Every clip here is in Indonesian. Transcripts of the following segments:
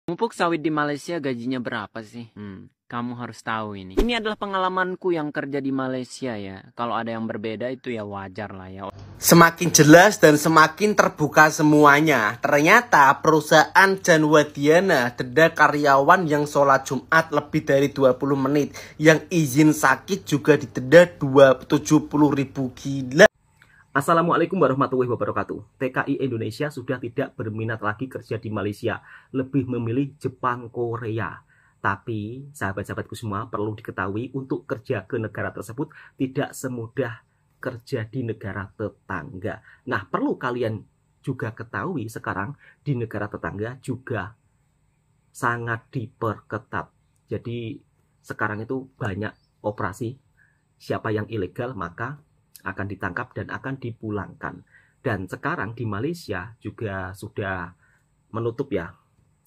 Pupuk sawit di Malaysia gajinya berapa sih? Kamu harus tahu ini. Ini adalah pengalamanku yang kerja di Malaysia ya. Kalau ada yang berbeda itu ya wajar lah ya. Semakin jelas dan semakin terbuka semuanya. Ternyata perusahaan Janwadiana denda karyawan yang sholat Jumat lebih dari 20 menit. Yang izin sakit juga didenda 70.000. Gila. Assalamualaikum warahmatullahi wabarakatuh. TKI Indonesia sudah tidak berminat lagi kerja di Malaysia. Lebih memilih Jepang, Korea. Tapi sahabat-sahabatku semua perlu diketahui untuk kerja ke negara tersebut tidak semudah kerja di negara tetangga. Nah, perlu kalian juga ketahui sekarang di negara tetangga juga sangat diperketat. Jadi sekarang itu banyak operasi. Siapa yang ilegal maka akan ditangkap dan akan dipulangkan. Dan sekarang di Malaysia juga sudah menutup ya.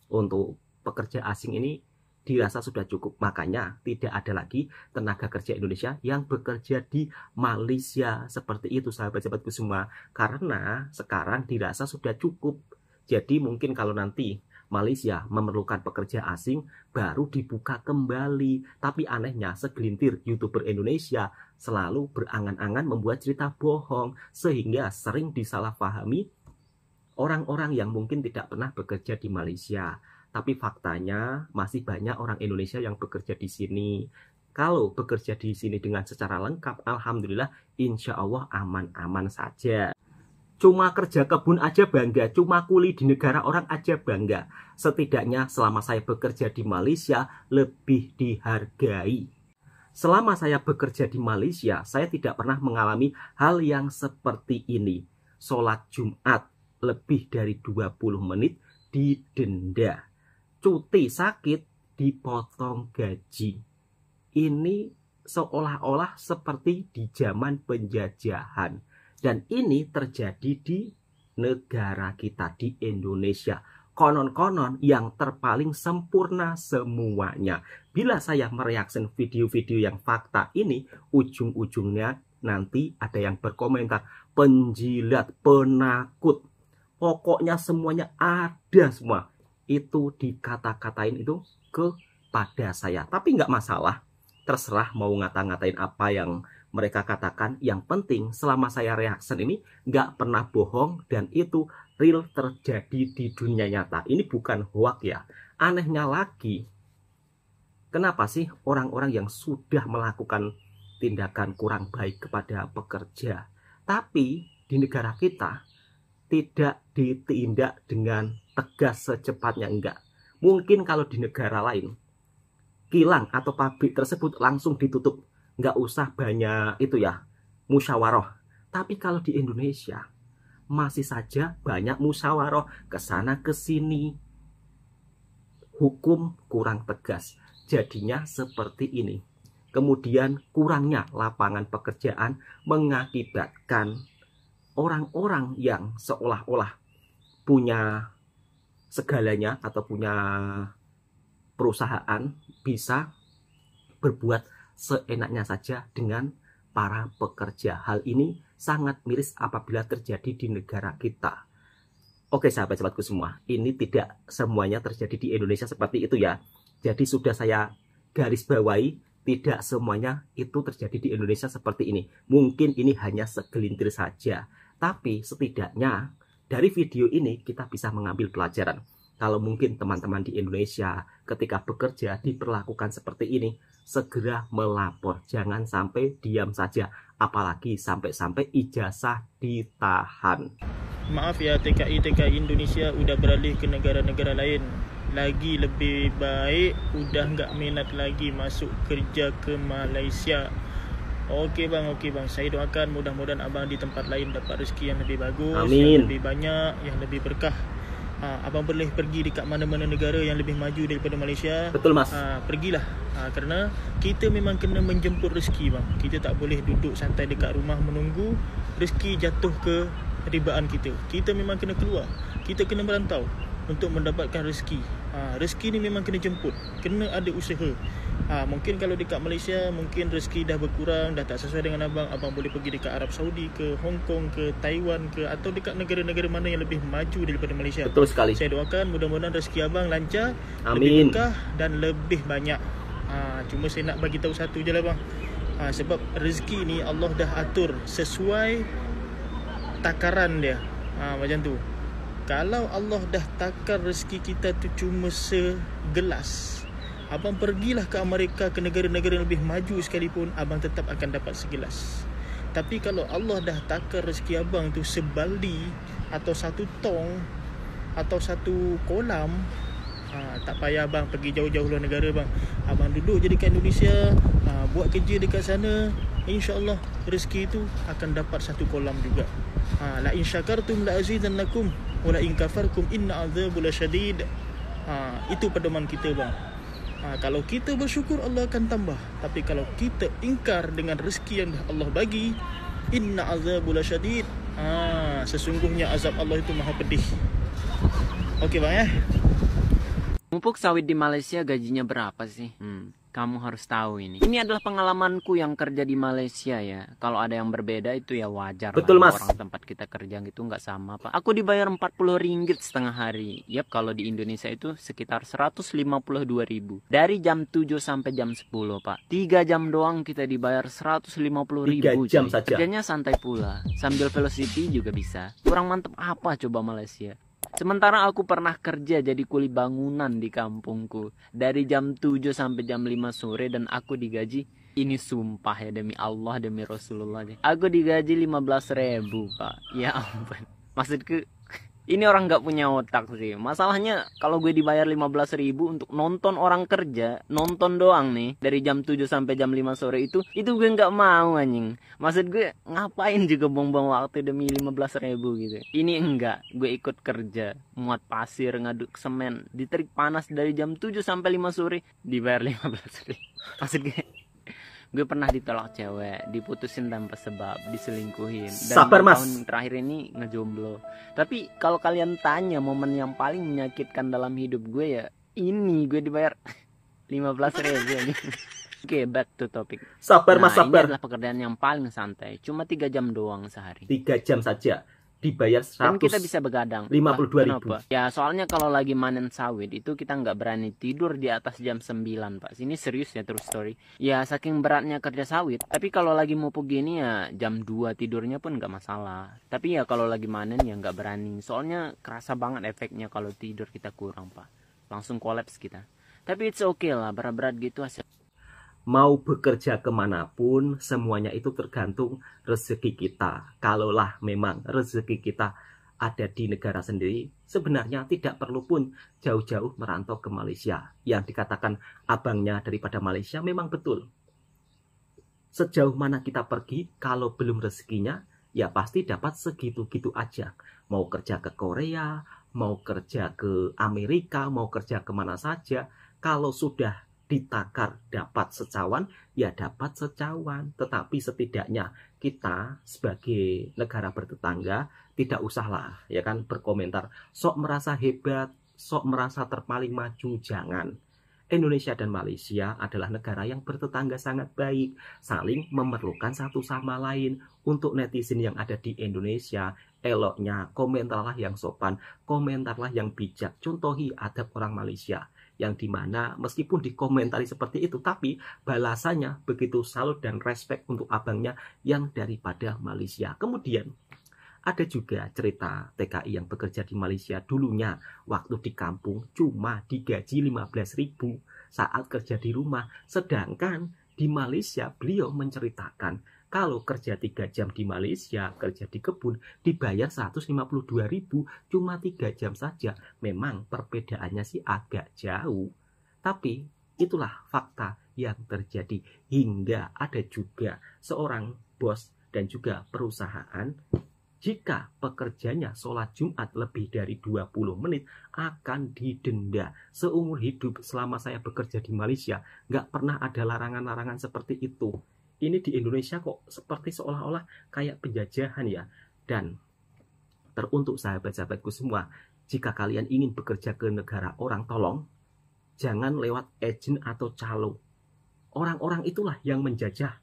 Untuk pekerja asing ini dirasa sudah cukup. Makanya tidak ada lagi tenaga kerja Indonesia yang bekerja di Malaysia. Seperti itu sahabat-sahabatku semua. Karena sekarang dirasa sudah cukup. Jadi mungkin kalau nanti Malaysia memerlukan pekerja asing baru dibuka kembali. Tapi anehnya segelintir YouTuber Indonesia selalu berangan-angan membuat cerita bohong. Sehingga sering disalahpahami orang-orang yang mungkin tidak pernah bekerja di Malaysia. Tapi faktanya masih banyak orang Indonesia yang bekerja di sini. Kalau bekerja di sini dengan secara lengkap, alhamdulillah insya Allah aman-aman saja. Cuma kerja kebun aja bangga, cuma kuli di negara orang aja bangga. Setidaknya selama saya bekerja di Malaysia lebih dihargai. Selama saya bekerja di Malaysia, saya tidak pernah mengalami hal yang seperti ini. Sholat Jumat lebih dari 20 menit didenda. Cuti sakit dipotong gaji. Ini seolah-olah seperti di zaman penjajahan. Dan ini terjadi di negara kita, di Indonesia. Konon-konon yang terpaling sempurna semuanya. Bila saya mereaksi video-video yang fakta ini, ujung-ujungnya nanti ada yang berkomentar, penjilat, penakut. Pokoknya semuanya ada semua. Itu dikata-katain itu kepada saya. Tapi nggak masalah. Terserah mau ngata-ngatain apa yang mereka katakan. Yang penting selama saya reaction ini nggak pernah bohong dan itu real terjadi di dunia nyata. Ini bukan hoax ya. Anehnya lagi, kenapa sih orang-orang yang sudah melakukan tindakan kurang baik kepada pekerja, tapi di negara kita tidak ditindak dengan tegas secepatnya? Enggak. Mungkin kalau di negara lain, kilang atau pabrik tersebut langsung ditutup. Nggak usah banyak itu ya, musyawarah. Tapi kalau di Indonesia, masih saja banyak musyawarah kesana kesini. Hukum kurang tegas. Jadinya seperti ini. Kemudian kurangnya lapangan pekerjaan mengakibatkan orang-orang yang seolah-olah punya segalanya atau punya perusahaan bisa berbuat seenaknya saja dengan para pekerja. Hal ini sangat miris apabila terjadi di negara kita. Oke sahabat-sahabatku semua, ini tidak semuanya terjadi di Indonesia seperti itu ya. Jadi sudah saya garis bawahi, tidak semuanya itu terjadi di Indonesia seperti ini. Mungkin ini hanya segelintir saja. Tapi setidaknya dari video ini kita bisa mengambil pelajaran. Kalau mungkin teman-teman di Indonesia ketika bekerja diperlakukan seperti ini, segera melapor. Jangan sampai diam saja. Apalagi sampai-sampai ijazah ditahan. Maaf ya TKI Indonesia udah beralih ke negara-negara lain. Lagi lebih baik udah nggak minat lagi masuk kerja ke Malaysia. Oke bang, saya doakan mudah-mudahan abang di tempat lain dapat rezeki yang lebih bagus. Amin. Yang lebih banyak, yang lebih berkah. Abang boleh pergi dekat mana-mana negara yang lebih maju daripada Malaysia. Betul mas. Pergilah. Kerana kita memang kena menjemput rezeki bang. Kita tak boleh duduk santai dekat rumah menunggu rezeki jatuh ke ribaan kita. Kita memang kena keluar. Kita kena merantau untuk mendapatkan rezeki. Rezeki ni memang kena jemput. Kena ada usaha. Mungkin kalau dekat Malaysia mungkin rezeki dah berkurang, dah tak sesuai dengan abang boleh pergi dekat Arab Saudi ke, Hong Kong ke, Taiwan ke, atau dekat negara-negara mana yang lebih maju daripada Malaysia. Betul sekali. Saya doakan mudah-mudahan rezeki abang lancar, Amin. lebih berkah dan lebih banyak. Cuma saya nak bagi tahu satu je lah bang. Sebab rezeki ni Allah dah atur sesuai takaran dia. Macam tu. Kalau Allah dah takar rezeki kita tu cuma segelas, abang pergilah ke Amerika, ke negara-negara yang lebih maju sekalipun, abang tetap akan dapat segelas. Tapi kalau Allah dah takar rezeki abang tu sebaldi atau satu tong atau satu kolam, tak payah abang pergi jauh-jauh luar negara bang. Abang duduk je dekat Indonesia, buat kerja dekat sana, InsyaAllah rezeki itu akan dapat satu kolam juga. La in syakartum la azidannakum wa la in kafartum inna adzabu lasyadid. Itu pedoman kita bang. Kalau kita bersyukur, Allah akan tambah. Tapi kalau kita ingkar dengan rezeki yang Allah bagi, inna azabu lasyadid, sesungguhnya azab Allah itu maha pedih. Okey bang ya. Mumpuk sawit di Malaysia gajinya berapa sih? Kamu harus tahu ini. Ini adalah pengalamanku yang kerja di Malaysia ya. Kalau ada yang berbeda itu ya wajar. Betul lah. mas. Orang tempat kita kerja gitu nggak sama pak. Aku dibayar 40 ringgit setengah hari. Yap, kalau di Indonesia itu sekitar 152.000. Dari jam 7 sampai jam 10 pak. 3 jam doang kita dibayar 150.000. 3 jam saja. Kerjanya santai pula. Sambil velocity juga bisa. Kurang mantep apa coba Malaysia? Sementara aku pernah kerja jadi kuli bangunan di kampungku. Dari jam 7 sampai jam 5 sore dan aku digaji, ini sumpah ya demi Allah, demi Rasulullah. Aku digaji 15.000 pak. Ya ampun. Maksudku, ini orang nggak punya otak sih. Masalahnya kalau gue dibayar 15.000 untuk nonton orang kerja, nonton doang nih, dari jam 7 sampai jam 5 sore itu gue nggak mau anjing. Maksud gue ngapain juga buang-buang waktu demi 15.000 gitu. Ini enggak, gue ikut kerja, muat pasir, ngaduk semen, diterik panas dari jam 7 sampai 5 sore, dibayar 15.000. Maksud gue pernah ditolak cewek, diputusin tanpa sebab, diselingkuhin. Dan Sabar mas. tahun terakhir ini ngejomblo. Tapi kalau kalian tanya momen yang paling menyakitkan dalam hidup gue ya ini, gue dibayar 15.000. Oke, back to topic. Sabar mas, sabar. Ini adalah pekerjaan yang paling santai, cuma 3 jam doang sehari. 3 jam saja dibayar 100. Dan kita bisa begadang. 52.000. Kenapa? Ya soalnya kalau lagi manen sawit itu kita nggak berani tidur di atas jam 9 pak. Ini serius ya, true story. Ya saking beratnya kerja sawit. Tapi kalau lagi mupuk gini ya jam 2 tidurnya pun nggak masalah. Tapi ya kalau lagi manen ya nggak berani. Soalnya kerasa banget efeknya kalau tidur kita kurang pak. Langsung kolaps kita. Tapi it's okay lah, berat-berat gitu hasil. Mau bekerja kemanapun, semuanya itu tergantung rezeki kita. Kalaulah memang rezeki kita ada di negara sendiri, sebenarnya tidak perlu pun jauh-jauh merantau ke Malaysia. Yang dikatakan abangnya daripada Malaysia memang betul. Sejauh mana kita pergi, kalau belum rezekinya, ya pasti dapat segitu-gitu aja. Mau kerja ke Korea, mau kerja ke Amerika, mau kerja kemana saja, kalau sudah ditakar dapat secawan, ya dapat secawan. Tetapi setidaknya kita sebagai negara bertetangga tidak usahlah ya kan berkomentar sok merasa hebat, sok merasa terpaling maju. Jangan. Indonesia dan Malaysia adalah negara yang bertetangga sangat baik, saling memerlukan satu sama lain. Untuk netizen yang ada di Indonesia, eloknya komentarlah yang sopan, komentarlah yang bijak, contohi adab orang Malaysia. Yang dimana meskipun dikomentari seperti itu, tapi balasannya begitu salut dan respect untuk abangnya yang daripada Malaysia. Kemudian ada juga cerita TKI yang bekerja di Malaysia dulunya waktu di kampung cuma digaji 15.000 saat kerja di rumah. Sedangkan di Malaysia beliau menceritakan kalau kerja 3 jam di Malaysia, kerja di kebun, dibayar 152.000 cuma 3 jam saja. Memang perbedaannya sih agak jauh. Tapi itulah fakta yang terjadi. Hingga ada juga seorang bos dan juga perusahaan, jika pekerjanya sholat Jumat lebih dari 20 menit akan didenda seumur hidup. Selama saya bekerja di Malaysia, nggak pernah ada larangan-larangan seperti itu. Ini di Indonesia kok seperti seolah-olah kayak penjajahan ya. Dan teruntuk sahabat-sahabatku semua, jika kalian ingin bekerja ke negara orang, tolong jangan lewat agen atau calo. Orang-orang itulah yang menjajah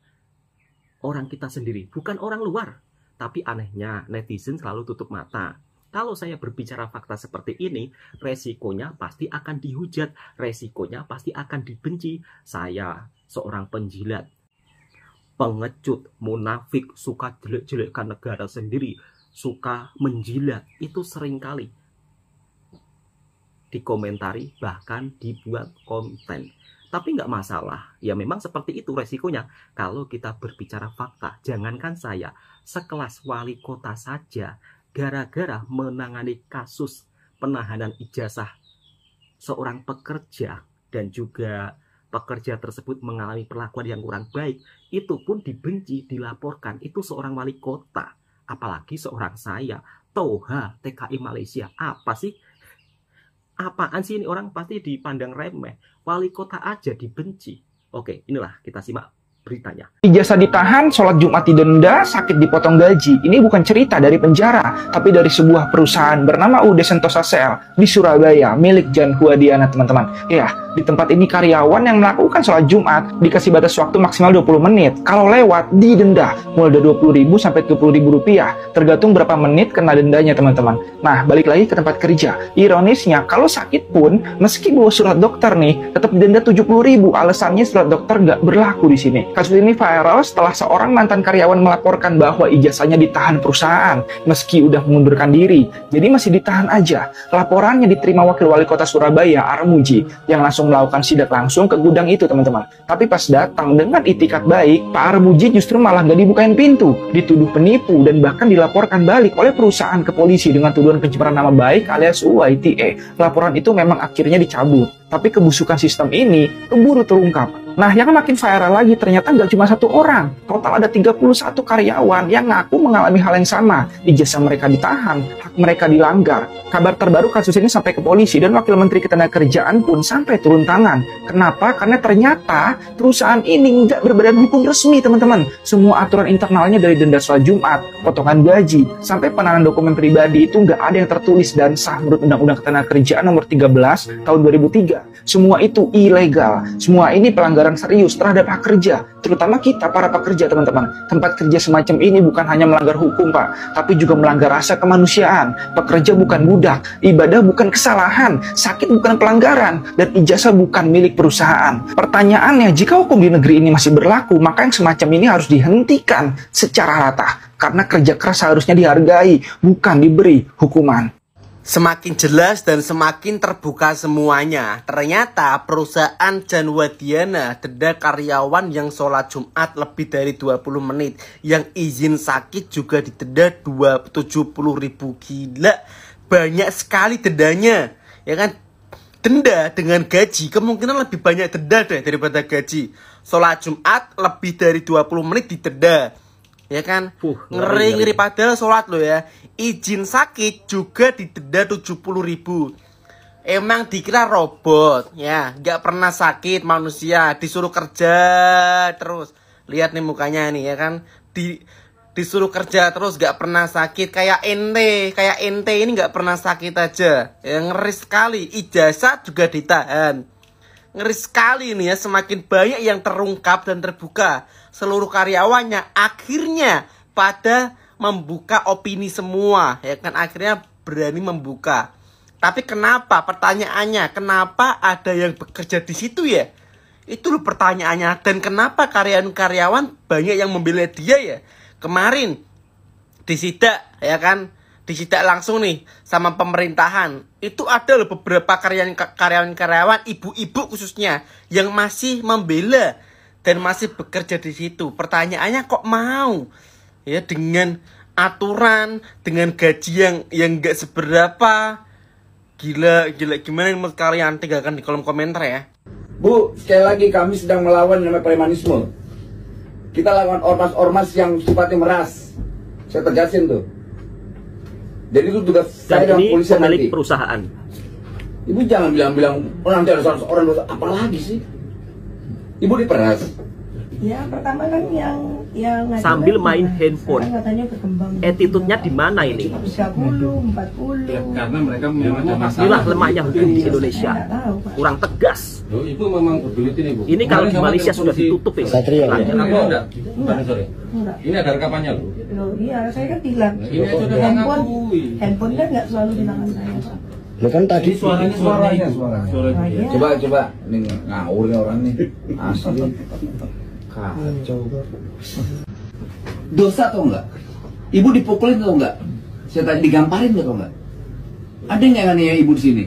orang kita sendiri, bukan orang luar. Tapi anehnya netizen selalu tutup mata. Kalau saya berbicara fakta seperti ini, resikonya pasti akan dihujat, resikonya pasti akan dibenci. Saya seorang penjilat, pengecut, munafik, suka jelek-jelekkan negara sendiri, suka menjilat. Itu seringkali dikomentari, bahkan dibuat konten. Tapi nggak masalah, ya memang seperti itu resikonya. Kalau kita berbicara fakta, jangankan saya, sekelas wali kota saja, gara-gara menangani kasus penahanan ijazah seorang pekerja, dan juga pekerja tersebut mengalami perlakuan yang kurang baik, itu pun dibenci, dilaporkan. Itu seorang wali kota, apalagi seorang saya, Toha TKI Malaysia. Apa sih? Apaan sih ini, orang pasti dipandang remeh. Wali kota aja dibenci. Oke, inilah kita simak beritanya. Ijazah ditahan, sholat Jumat didenda, sakit dipotong gaji. Ini bukan cerita dari penjara, tapi dari sebuah perusahaan bernama UD Sentosa Sel di Surabaya, milik Jan Huadiana, teman-teman. Ya, di tempat ini karyawan yang melakukan sholat Jumat dikasih batas waktu maksimal 20 menit. Kalau lewat, didenda mulai dari 20.000 sampai 70.000 rupiah, tergantung berapa menit kena dendanya, teman-teman. Nah, balik lagi ke tempat kerja. Ironisnya, kalau sakit pun, meski bawa surat dokter nih, tetap didenda 70.000. Alasannya surat dokter nggak berlaku di sini. Kasus ini viral setelah seorang mantan karyawan melaporkan bahwa ijazahnya ditahan perusahaan meski udah mengundurkan diri. Jadi masih ditahan aja. Laporannya diterima Wakil Wali Kota Surabaya, Armuji, yang langsung melakukan sidak langsung ke gudang itu, teman-teman. Tapi pas datang dengan itikat baik, Pak Armuji justru malah nggak dibukain pintu, dituduh penipu, dan bahkan dilaporkan balik oleh perusahaan ke polisi dengan tuduhan pencemaran nama baik alias UITE. Laporan itu memang akhirnya dicabut. Tapi kebusukan sistem ini keburu terungkap. Nah, yang makin viral lagi ternyata nggak cuma satu orang. Total ada 31 karyawan yang ngaku mengalami hal yang sama. Ijazah mereka ditahan, hak mereka dilanggar. Kabar terbaru kasus ini sampai ke polisi dan Wakil Menteri Ketenagakerjaan pun sampai turun tangan. Kenapa? Karena ternyata perusahaan ini nggak berbadan hukum resmi, teman-teman. Semua aturan internalnya dari denda sholat Jumat, potongan gaji, sampai penahanan dokumen pribadi itu nggak ada yang tertulis dan sah menurut Undang-Undang Ketenagakerjaan nomor 13 tahun 2003. Semua itu ilegal. Semua ini pelanggaran serius terhadap hak kerja, terutama kita para pekerja, teman-teman. Tempat kerja semacam ini bukan hanya melanggar hukum, Pak, tapi juga melanggar rasa kemanusiaan. Pekerja bukan budak, ibadah bukan kesalahan, sakit bukan pelanggaran, dan ijazah bukan milik perusahaan. Pertanyaannya, jika hukum di negeri ini masih berlaku, maka yang semacam ini harus dihentikan secara rata, karena kerja keras seharusnya dihargai, bukan diberi hukuman. Semakin jelas dan semakin terbuka semuanya. Ternyata perusahaan Jan Huadiana denda karyawan yang sholat Jumat lebih dari 20 menit. Yang izin sakit juga didenda 70.000. Gila, banyak sekali dendanya. Ya kan? Denda dengan gaji kemungkinan lebih banyak denda deh daripada gaji. Sholat Jumat lebih dari 20 menit didenda. Ya kan? Ngeri padahal sholat lo ya. Izin sakit juga didenda 70.000. Emang dikira robot ya, nggak pernah sakit manusia, disuruh kerja terus. Lihat nih mukanya nih ya kan, disuruh kerja terus nggak pernah sakit. Kayak ente ini nggak pernah sakit aja ya. Ngeri sekali. Ijazah juga ditahan. Ngeri sekali nih ya. Semakin banyak yang terungkap dan terbuka, seluruh karyawannya akhirnya pada membuka opini semua, ya kan, akhirnya berani membuka. Tapi kenapa? Pertanyaannya, kenapa ada yang bekerja di situ ya? Itu loh pertanyaannya. Dan kenapa karyawan banyak yang membela dia ya? Kemarin disidak, ya kan, disidak langsung nih sama pemerintahan. Itu ada loh beberapa karyawan ibu-ibu khususnya yang masih membela dan masih bekerja di situ. Pertanyaannya, kok mau? Ya, dengan aturan, dengan gaji yang gak seberapa. Gila, gimana menurut kalian? Tinggalkan di kolom komentar ya. Bu, sekali lagi kami sedang melawan namanya premanisme. Kita lawan ormas-ormas yang sifatnya meras. Saya tegasin tuh. Jadi itu tugas saya dan polisi nanti. Perusahaan. Ibu jangan bilang-bilang nanti ada seorang dosa. Apalagi sih? Ibu diperas. Ya, pertama kan yang sambil main handphone. Attitude-nya di mana ini? 30, 40. Ya, karena mereka memang ada masalah. Inilah lemahnya hukum di Indonesia. Kurang tegas. Loh, ibu memang berbelit ini, Bu. Ini kalau di Malaysia sudah ditutup ya. Satria ya. Enggak. Sorry. Enggak. Ini ada rekamannya loh. Loh, iya, saya kan bilang. Ini aja udah Handphone kan nggak selalu di tangan saya, Pak. Lo kan tadi Suaranya. Oh, iya. Coba nih ngawur nih orang nih. Asli. Kacau. Dosa atau enggak? Ibu dipukulin atau enggak? Saya tadi digamparin atau enggak? Ada nggak yang nanya ibu di sini?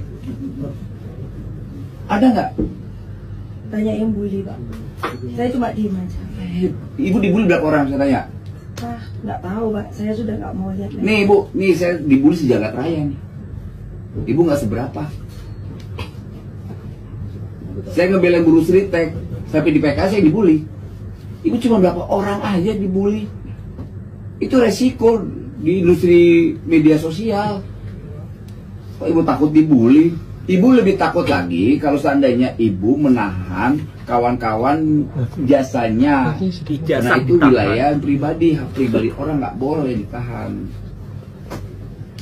Ada nggak? Tanya yang bully, Pak. Saya cuma diem aja. Ibu dibully berapa orang saya tanya? Wah, nggak tahu, Pak. Saya sudah nggak mau lihat. Nih ibu, nih saya dibully sejagat raya nih. Ibu nggak seberapa. Saya ngebelain guru Sritek, sampai di PK saya dibully. Ibu cuma berapa orang aja dibully. Itu resiko di industri media sosial. Kok ibu takut dibully? Ibu lebih takut lagi kalau seandainya ibu menahan kawan-kawan jasanya. Karena itu wilayah pribadi, hak pribadi orang nggak boleh ditahan.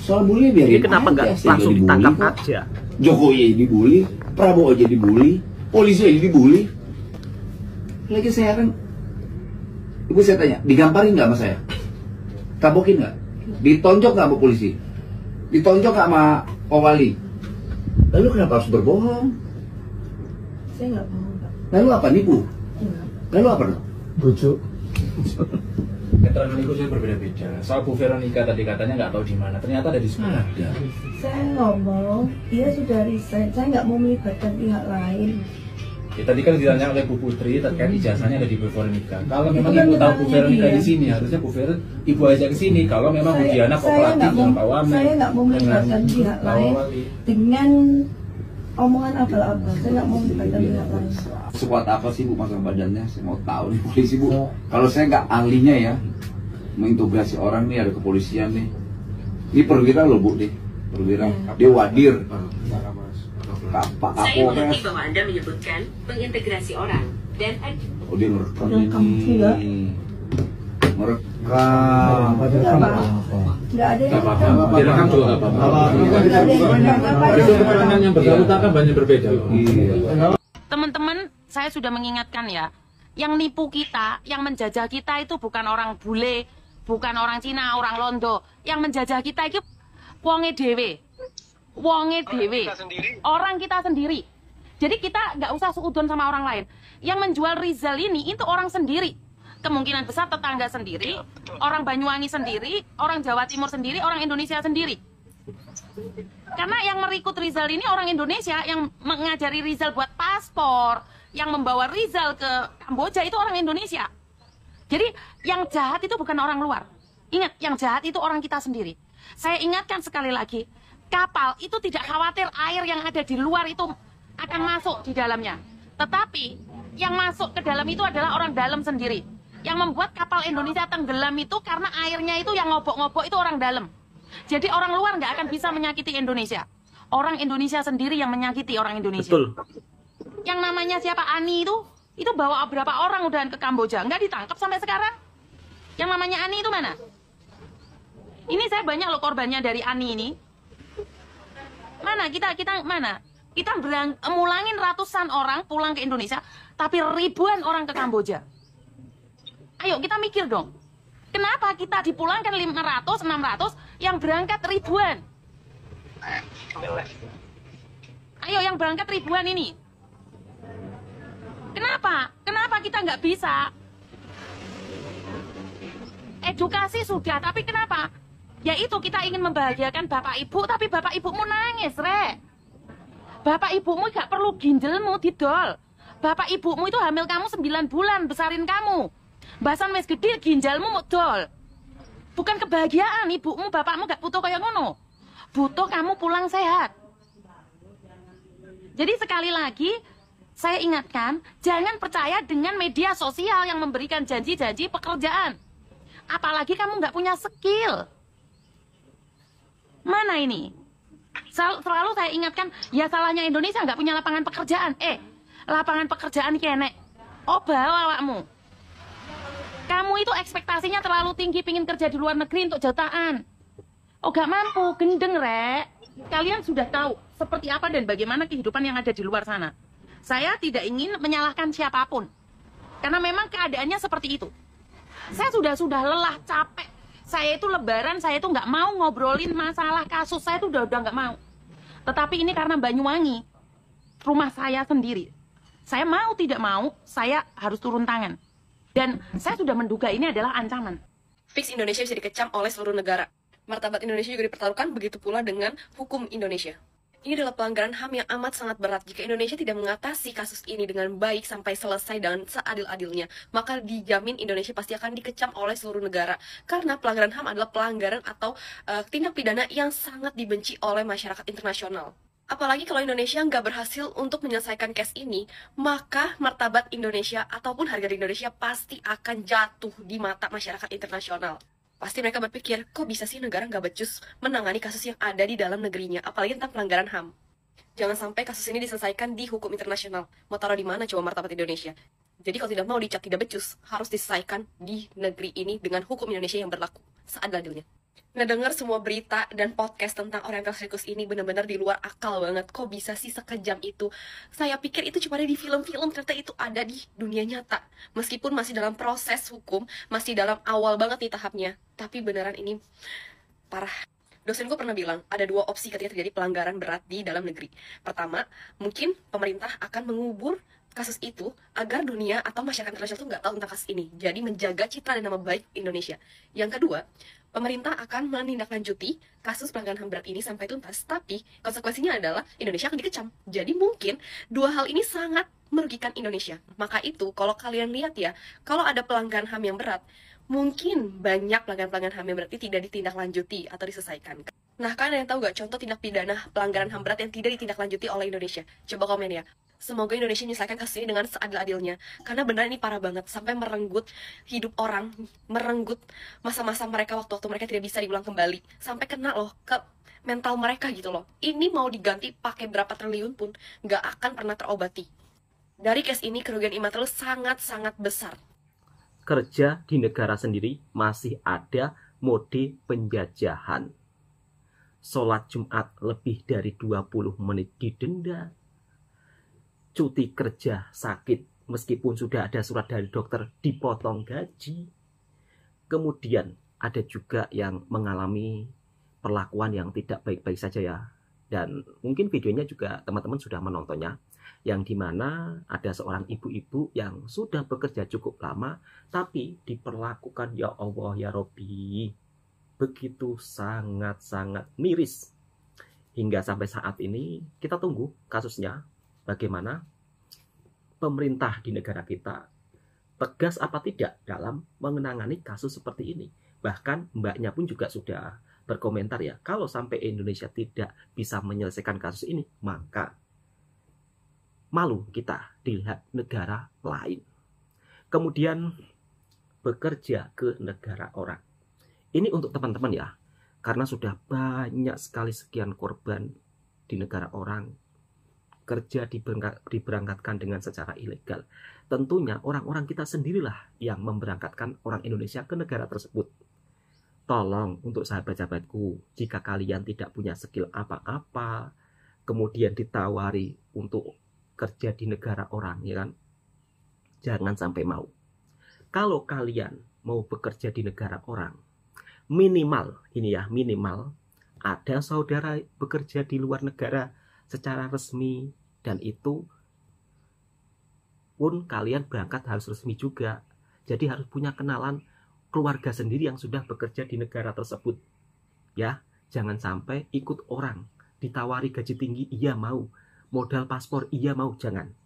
Soal bully biarin. Jadi kenapa nggak langsung ditangkap aja? Jokowi dibully, Prabowo aja dibully, polisi aja dibully. Lagi saya kan, ibu saya tanya, digamparin nggak sama saya? Tabokin nggak? Ditonjok nggak sama polisi? Ditonjok nggak sama Pak Wali? Lalu kenapa harus berbohong? Saya nggak mau, Pak. Lalu apa, nipu? Enggak. Lalu apa dong? bujuk. Keterangan itu saya berbeda-beda. Soal Bu Veronica tadi katanya nggak tahu di mana. Ternyata ada di sekolah. Saya ngomong, dia sudah resign. Saya nggak mau melibatkan pihak lain. Ya, tadi kan ditanya oleh Bu Putri terkait ijazahnya ada di Bu Veronica. Kalau memang Itu kan ibu tahu Bu keterangannya Veronica dia. di sini, harusnya Bu Ver ibu ajak ke sini. Kalau memang Bu Diana saya kooperatif nggak dengan mau- Pak Wamen, saya nggak mau melibatkan dengan pihak Pak lain Wali. dengan omongan abal-abal. Saya nggak mau melibatkan pihak lain. Sekuat apa sih Bu pasang badannya? Saya mau tahu nih polisi Bu. Kalau saya nggak ahlinya ya, mengintegrasi orang nih, ada kepolisian nih. Ini perwira loh Bu nih, perwira. Dia wadir. Pak Saya Kapolres. mengerti bahwa Anda menyebutkan mengintegrasi orang dan Oh dia merekam Merekam juga. ini. Merekam. Nggak ada yang Direkam juga nggak apa-apa. Itu keterangan yang bersangkutan kan banyak berbeda. Iya. Teman-teman, saya sudah mengingatkan ya, yang nipu kita, yang menjajah kita itu bukan orang bule, bukan orang Cina, orang Londo. Yang menjajah kita itu wonge dewe. Wonge dewe. Orang kita sendiri. Jadi kita nggak usah seudon sama orang lain. Yang menjual Rizal ini itu orang sendiri. Kemungkinan besar tetangga sendiri, orang Banyuwangi sendiri, orang Jawa Timur sendiri, orang Indonesia sendiri. Karena yang merekrut Rizal ini orang Indonesia, yang mengajari Rizal buat paspor, yang membawa Rizal ke Kamboja itu orang Indonesia. Jadi yang jahat itu bukan orang luar. Ingat, yang jahat itu orang kita sendiri. Saya ingatkan sekali lagi, kapal itu tidak khawatir air yang ada di luar itu akan masuk di dalamnya. Tetapi yang masuk ke dalam itu adalah orang dalam sendiri. Yang membuat kapal Indonesia tenggelam itu karena airnya itu yang ngobok-ngobok itu orang dalam. Jadi orang luar nggak akan bisa menyakiti Indonesia. Orang Indonesia sendiri yang menyakiti orang Indonesia. Betul. Yang namanya siapa, Ani itu bawa berapa orang udahan ke Kamboja, nggak ditangkap sampai sekarang. Yang namanya Ani itu mana? Ini saya banyak loh korbannya dari Ani ini. Mana kita mana? Kita mulangin ratusan orang pulang ke Indonesia, tapi ribuan orang ke Kamboja. Ayo kita mikir dong. Kenapa kita dipulangkan 500, 600, yang berangkat ribuan? Ayo yang berangkat ribuan ini. Kenapa? Kenapa kita nggak bisa? Edukasi sudah, tapi kenapa? Yaitu kita ingin membahagiakan bapak ibu, tapi bapak ibumu nangis, Rek. Bapak ibumu gak perlu ginjalmu didol. Bapak ibumu itu hamil kamu 9 bulan, besarin kamu. Basan wis gede, ginjalmu mau dol. Bukan kebahagiaan, ibumu, bapakmu gak butuh kayak ngono. Butuh kamu pulang sehat. Jadi sekali lagi, saya ingatkan, jangan percaya dengan media sosial yang memberikan janji-janji pekerjaan. Apalagi kamu nggak punya skill. Mana ini? Selalu saya ingatkan, ya salahnya Indonesia nggak punya lapangan pekerjaan. Lapangan pekerjaan kene. Oh bawa awakmu. Kamu itu ekspektasinya terlalu tinggi, pingin kerja di luar negeri untuk jutaan. Oh gak mampu, gendeng, Rek. Kalian sudah tahu seperti apa dan bagaimana kehidupan yang ada di luar sana. Saya tidak ingin menyalahkan siapapun. Karena memang keadaannya seperti itu. Saya sudah lelah, capek. Saya itu lebaran, saya itu nggak mau ngobrolin masalah kasus. Saya itu udah nggak mau. Tetapi ini karena Banyuwangi, rumah saya sendiri. Saya mau tidak mau, saya harus turun tangan. Dan saya sudah menduga ini adalah ancaman. Fix Indonesia bisa dikecam oleh seluruh negara. Martabat Indonesia juga dipertaruhkan, begitu pula dengan hukum Indonesia. Ini adalah pelanggaran HAM yang amat sangat berat. Jika Indonesia tidak mengatasi kasus ini dengan baik sampai selesai dengan seadil-adilnya, maka dijamin Indonesia pasti akan dikecam oleh seluruh negara. Karena pelanggaran HAM adalah pelanggaran atau tindak pidana yang sangat dibenci oleh masyarakat internasional. Apalagi kalau Indonesia nggak berhasil untuk menyelesaikan case ini, maka martabat Indonesia ataupun harga di Indonesia pasti akan jatuh di mata masyarakat internasional. Pasti mereka berpikir, kok bisa sih negara nggak becus menangani kasus yang ada di dalam negerinya, apalagi tentang pelanggaran HAM. Jangan sampai kasus ini diselesaikan di hukum internasional. Mau taruh di mana coba martabat Indonesia? Jadi kalau tidak mau dicap tidak becus, harus diselesaikan di negeri ini dengan hukum Indonesia yang berlaku seadil-adilnya. Ngedengar semua berita dan podcast tentang Oriental Circus ini benar-benar di luar akal banget. Kok bisa sih sekejam itu? Saya pikir itu cuma ada di film-film, ternyata itu ada di dunia nyata. Meskipun masih dalam proses hukum, masih dalam awal banget nih tahapnya. Tapi beneran ini parah. Dosenku pernah bilang, ada dua opsi ketika terjadi pelanggaran berat di dalam negeri. Pertama, mungkin pemerintah akan mengubur kasus itu agar dunia atau masyarakat internasional itu nggak tahu tentang kasus ini. Jadi menjaga citra dan nama baik Indonesia. Yang kedua, pemerintah akan menindaklanjuti kasus pelanggaran HAM berat ini sampai tuntas, tapi konsekuensinya adalah Indonesia akan dikecam. Jadi mungkin dua hal ini sangat merugikan Indonesia. Maka itu, kalau kalian lihat ya, kalau ada pelanggaran HAM yang berat, mungkin banyak pelanggaran-pelanggaran HAM yang berat ini tidak ditindaklanjuti atau diselesaikan. Nah, kalian yang tahu gak contoh tindak pidana pelanggaran HAM berat yang tidak ditindaklanjuti oleh Indonesia? Coba komen ya. Semoga Indonesia menyelesaikan kasus ini dengan seadil-adilnya. Karena benar ini parah banget. Sampai merenggut hidup orang. Merenggut masa-masa mereka waktu-waktu mereka tidak bisa diulang kembali. Sampai kena loh ke mental mereka gitu loh. Ini mau diganti pakai berapa triliun pun nggak akan pernah terobati. Dari case ini kerugian imaterial sangat-sangat besar. Kerja di negara sendiri masih ada mode penjajahan. Sholat Jumat lebih dari 20 menit didenda. Cuti kerja sakit meskipun sudah ada surat dari dokter dipotong gaji. Kemudian ada juga yang mengalami perlakuan yang tidak baik-baik saja ya. Dan mungkin videonya juga teman-teman sudah menontonnya. Yang dimana ada seorang ibu-ibu yang sudah bekerja cukup lama tapi diperlakukan ya Allah ya Robbi begitu sangat-sangat miris. Hingga sampai saat ini kita tunggu kasusnya. Bagaimana pemerintah di negara kita tegas apa tidak dalam menangani kasus seperti ini. Bahkan mbaknya pun juga sudah berkomentar ya, kalau sampai Indonesia tidak bisa menyelesaikan kasus ini, maka malu kita dilihat negara lain. Kemudian bekerja ke negara orang. Ini untuk teman-teman ya, karena sudah banyak sekali sekian korban di negara orang. Kerja diberangkatkan dengan secara ilegal. Tentunya orang-orang kita sendirilah yang memberangkatkan orang Indonesia ke negara tersebut. Tolong untuk sahabat-sahabatku, jika kalian tidak punya skill apa-apa, kemudian ditawari untuk kerja di negara orang, ya kan? Jangan sampai mau. Kalau kalian mau bekerja di negara orang, minimal, ini ya, minimal ada saudara bekerja di luar negara secara resmi, dan itu pun kalian berangkat harus resmi juga. Jadi harus punya kenalan keluarga sendiri yang sudah bekerja di negara tersebut. Ya, jangan sampai ikut orang ditawari gaji tinggi, iya mau. Modal paspor, iya mau, jangan.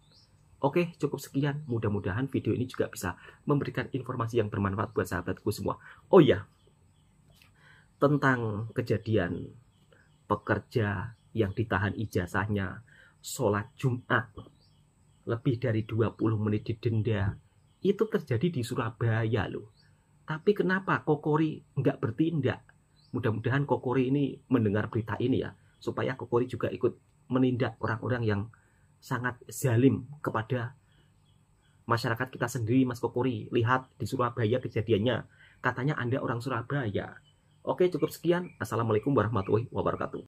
Oke, cukup sekian. Mudah-mudahan video ini juga bisa memberikan informasi yang bermanfaat buat sahabatku semua. Oh iya, tentang kejadian pekerja yang ditahan ijazahnya sholat Jumat lebih dari 20 menit didenda, itu terjadi di Surabaya loh. Tapi kenapa Kokori nggak bertindak? Mudah-mudahan Kokori ini mendengar berita ini ya, supaya Kokori juga ikut menindak orang-orang yang sangat zalim kepada masyarakat kita sendiri. Mas Kokori, lihat di Surabaya kejadiannya, katanya Anda orang Surabaya. Oke, cukup sekian. Assalamualaikum warahmatullahi wabarakatuh.